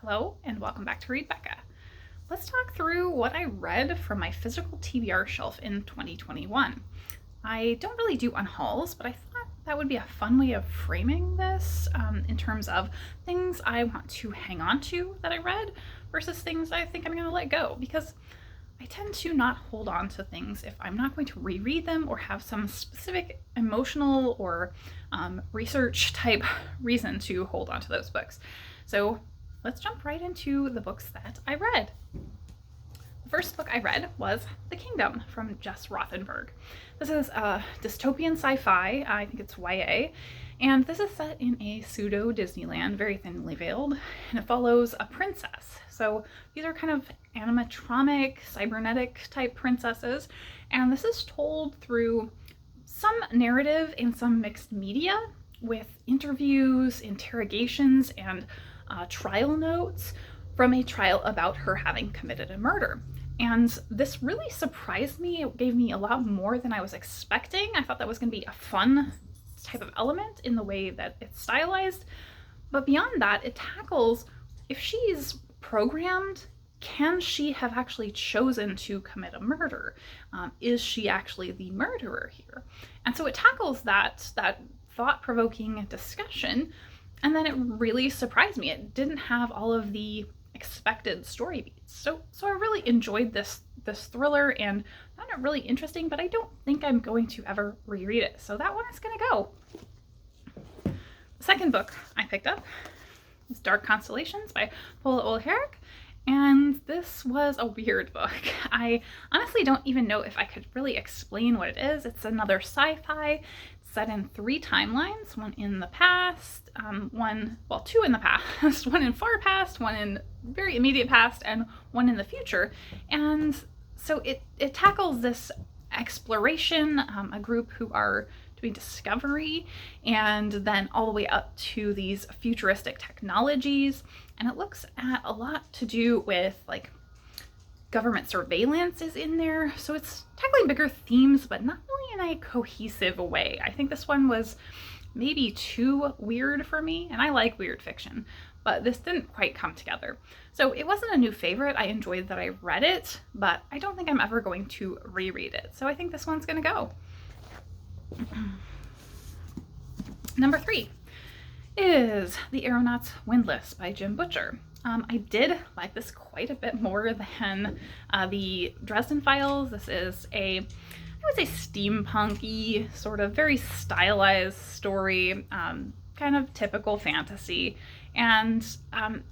Hello and welcome back to Read Becca. Let's talk through what I read from my physical TBR shelf in 2021. I don't really do unhauls, but I thought that would be a fun way of framing this in terms of things I want to hang on to that I read versus things I think I'm going to let go, because I tend to not hold on to things if I'm not going to reread them or have some specific emotional or research type reason to hold on to those books. So let's jump right into the books that I read. The first book I read was The Kingdom from Jess Rothenberg. This is a dystopian sci-fi, I think it's YA, and this is set in a pseudo Disneyland, very thinly veiled, and it follows a princess. So these are kind of animatronic, cybernetic type princesses, and this is told through some narrative and some mixed media with interviews, interrogations, and trial notes from a trial about her having committed a murder. And this really surprised me. It gave me a lot more than I was expecting. I thought that was going to be a fun type of element in the way that it's stylized. But beyond that, it tackles, if she's programmed, can she have actually chosen to commit a murder? Is she actually the murderer here? And so it tackles that thought-provoking discussion. And then it really surprised me. It didn't have all of the expected story beats. So I really enjoyed this thriller and found it really interesting, but I don't think I'm going to ever reread it. So that one is going to go. The second book I picked up is Dark Constellations by Paula Olherek. And this was a weird book. I honestly don't even know if I could really explain what it is. It's another sci-fi set in 3 timelines, one in the past, two in the past, one in far past, one in very immediate past, and one in the future. And so it tackles this exploration, a group who are doing discovery, and then all the way up to these futuristic technologies. And it looks at a lot to do with like government surveillance is in there. So it's tackling bigger themes, but not really in a cohesive way. I think this one was maybe too weird for me, and I like weird fiction, but this didn't quite come together. So it wasn't a new favorite. I enjoyed that I read it, but I don't think I'm ever going to reread it. So I think this one's gonna go. Number 3 is The Aeronauts Windlass by Jim Butcher. I did like this quite a bit more than the Dresden Files. This is I would say steampunky, sort of very stylized story, kind of typical fantasy. And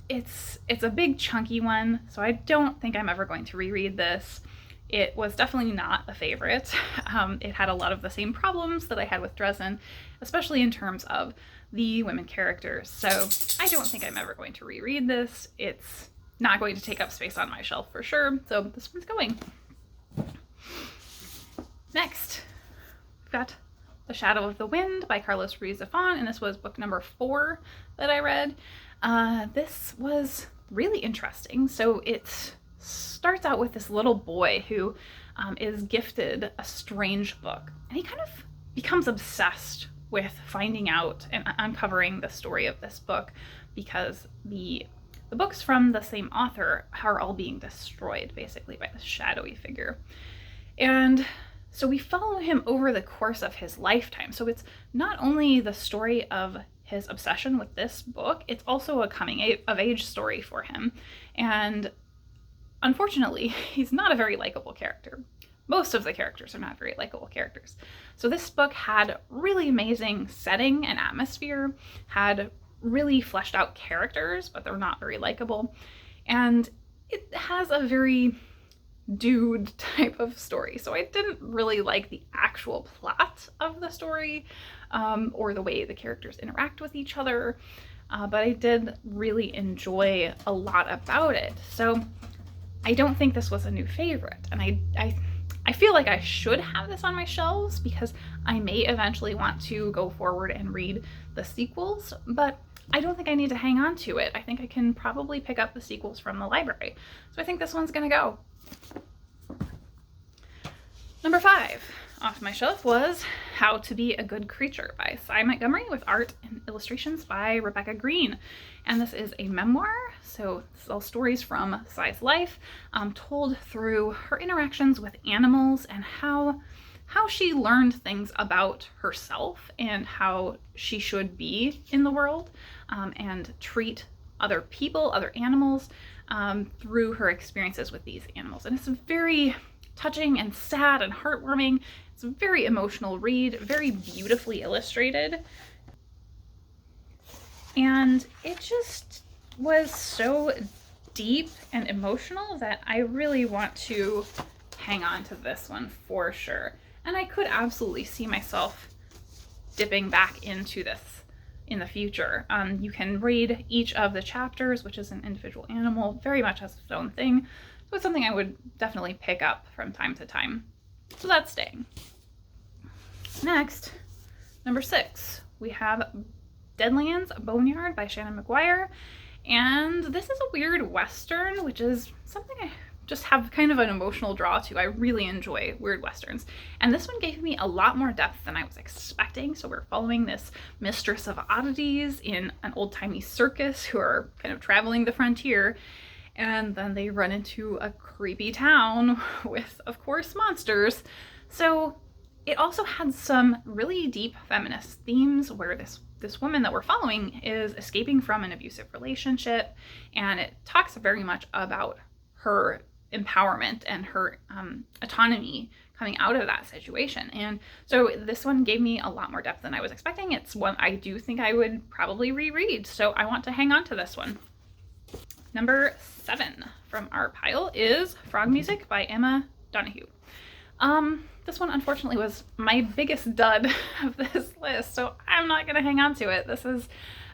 it's a big chunky one, so I don't think I'm ever going to reread this. It was definitely not a favorite. It had a lot of the same problems that I had with Dresden, especially in terms of the women characters. So I don't think I'm ever going to reread this. It's not going to take up space on my shelf for sure. So this one's going. Next, we've got The Shadow of the Wind by Carlos Ruiz Zafón, and this was book number 4 that I read. This was really interesting. So it starts out with this little boy who is gifted a strange book, and he kind of becomes obsessed with finding out and uncovering the story of this book, because the books from the same author are all being destroyed basically by this shadowy figure. And so we follow him over the course of his lifetime. So it's not only the story of his obsession with this book, it's also a coming of age story for him. And unfortunately, he's not a very likable character. Most of the characters are not very likable characters. So this book had really amazing setting and atmosphere, had really fleshed out characters, but they're not very likable. And it has a very dude type of story. So I didn't really like the actual plot of the story or the way the characters interact with each other, but I did really enjoy a lot about it. So I don't think this was a new favorite, and I feel like I should have this on my shelves because I may eventually want to go forward and read the sequels, but I don't think I need to hang on to it. I think I can probably pick up the sequels from the library. So I think this one's gonna go. Number 5 off my shelf was How to Be a Good Creature by Cy Montgomery with art and illustrations by Rebecca Green. And this is a memoir, so this is all stories from Cy's life, told through her interactions with animals and how she learned things about herself and how she should be in the world, and treat other people, other animals, through her experiences with these animals. And it's very touching and sad and heartwarming. It's a very emotional read, very beautifully illustrated. And it just was so deep and emotional that I really want to hang on to this one for sure. And I could absolutely see myself dipping back into this in the future. You can read each of the chapters, which is an individual animal, very much as its own thing. So it's something I would definitely pick up from time to time. So that's staying. Next, number 6, we have Deadlands Boneyard by Shannon McGuire. And this is a weird Western, which is something I just have kind of an emotional draw to. I really enjoy weird Westerns. And this one gave me a lot more depth than I was expecting. So we're following this mistress of oddities in an old-timey circus who are kind of traveling the frontier. And then they run into a creepy town with, of course, monsters. So it also had some really deep feminist themes where this woman that we're following is escaping from an abusive relationship, and it talks very much about her empowerment and her autonomy coming out of that situation. And so this one gave me a lot more depth than I was expecting. It's one I do think I would probably reread, so I want to hang on to this one. Number 7 from our pile is Frog Music by Emma Donoghue. This one unfortunately was my biggest dud of this list, so I'm not going to hang on to it. This is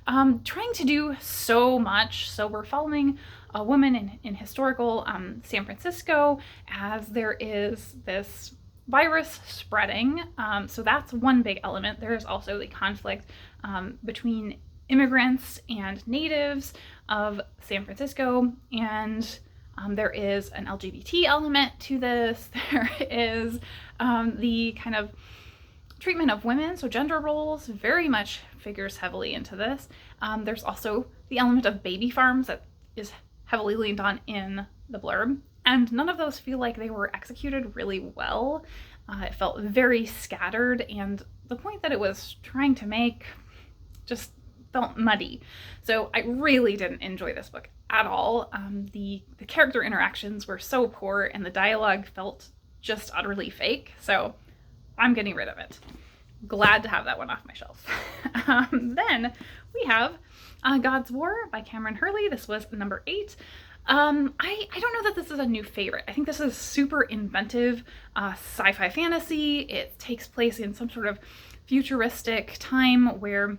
trying to do so much. So we're following a woman in historical San Francisco as there is this virus spreading. So that's one big element. There's also the conflict between immigrants and natives of San Francisco, and there is an LGBT element to this. There is the kind of treatment of women, so gender roles very much figures heavily into this. There's also the element of baby farms that is heavily leaned on in the blurb, and none of those feel like they were executed really well. It felt very scattered, and the point that it was trying to make just felt muddy. So I really didn't enjoy this book at all. The character interactions were so poor and the dialogue felt just utterly fake. So I'm getting rid of it. Glad to have that one off my shelf. Then we have God's War by Cameron Hurley. This was number 8. I don't know that this is a new favorite. I think this is super inventive sci-fi fantasy. It takes place in some sort of futuristic time where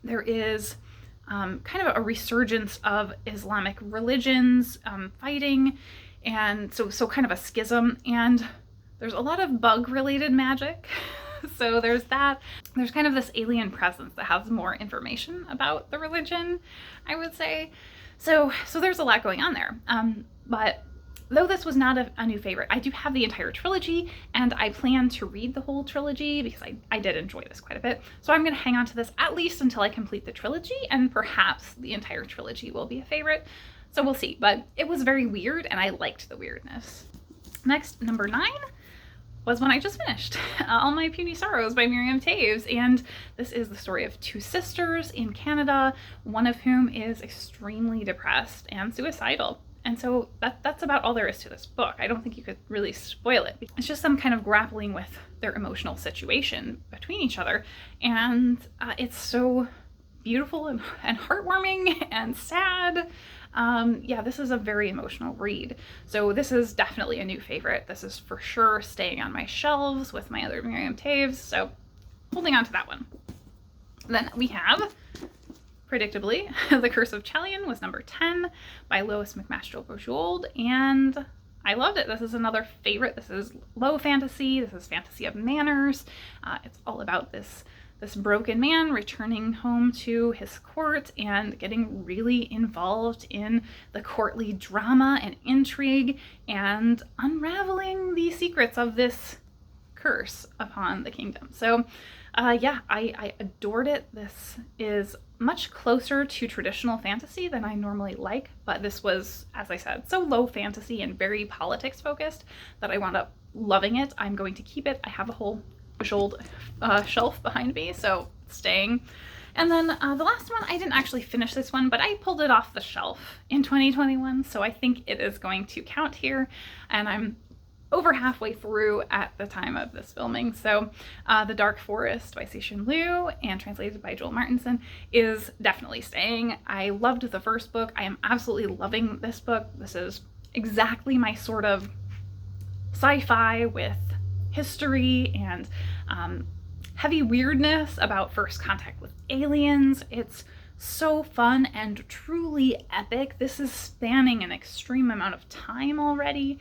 there is kind of a resurgence of Islamic religions fighting, and so kind of a schism, and there's a lot of bug-related magic. So there's that. There's kind of this alien presence that has more information about the religion, I would say. So there's a lot going on there. But though this was not a new favorite, I do have the entire trilogy, and I plan to read the whole trilogy because I did enjoy this quite a bit. So I'm going to hang on to this at least until I complete the trilogy, and perhaps the entire trilogy will be a favorite. So we'll see. But it was very weird, and I liked the weirdness. Next, number 9 was one I just finished, All My Puny Sorrows by Miriam Taves. And this is the story of 2 sisters in Canada, one of whom is extremely depressed and suicidal. And so that's about all there is to this book. I don't think you could really spoil it. It's just them kind of grappling with their emotional situation between each other. And it's so beautiful and heartwarming and sad. Yeah, this is a very emotional read. So this is definitely a new favorite. This is for sure staying on my shelves with my other Miriam Taves. So holding on to that one. Then we have, predictably, The Curse of Challian was number 10 by Lois McMaster-Bujold, and I loved it. This is another favorite. This is low fantasy. This is fantasy of manners. It's all about this broken man returning home to his court and getting really involved in the courtly drama and intrigue and unraveling the secrets of this curse upon the kingdom. So yeah, I adored it. This is much closer to traditional fantasy than I normally like, but this was, as I said, so low fantasy and very politics focused that I wound up loving it. I'm going to keep it. I have a whole shelf behind me, so it's staying. And then the last one, I didn't actually finish this one, but I pulled it off the shelf in 2021, so I think it is going to count here, and I'm over halfway through at the time of this filming. So The Dark Forest by Cixin Liu and translated by Joel Martinson is definitely staying. I loved the first book. I am absolutely loving this book. This is exactly my sort of sci-fi with history and heavy weirdness about first contact with aliens. It's so fun and truly epic. This is spanning an extreme amount of time already.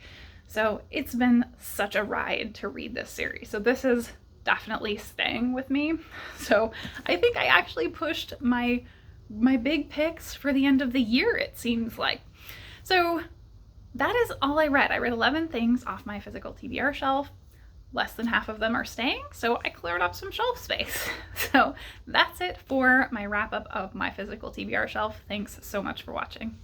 So it's been such a ride to read this series. So this is definitely staying with me. So I think I actually pushed my big picks for the end of the year, it seems like. So that is all I read. I read 11 things off my physical TBR shelf. Less than half of them are staying, so I cleared up some shelf space. So that's it for my wrap up of my physical TBR shelf. Thanks so much for watching.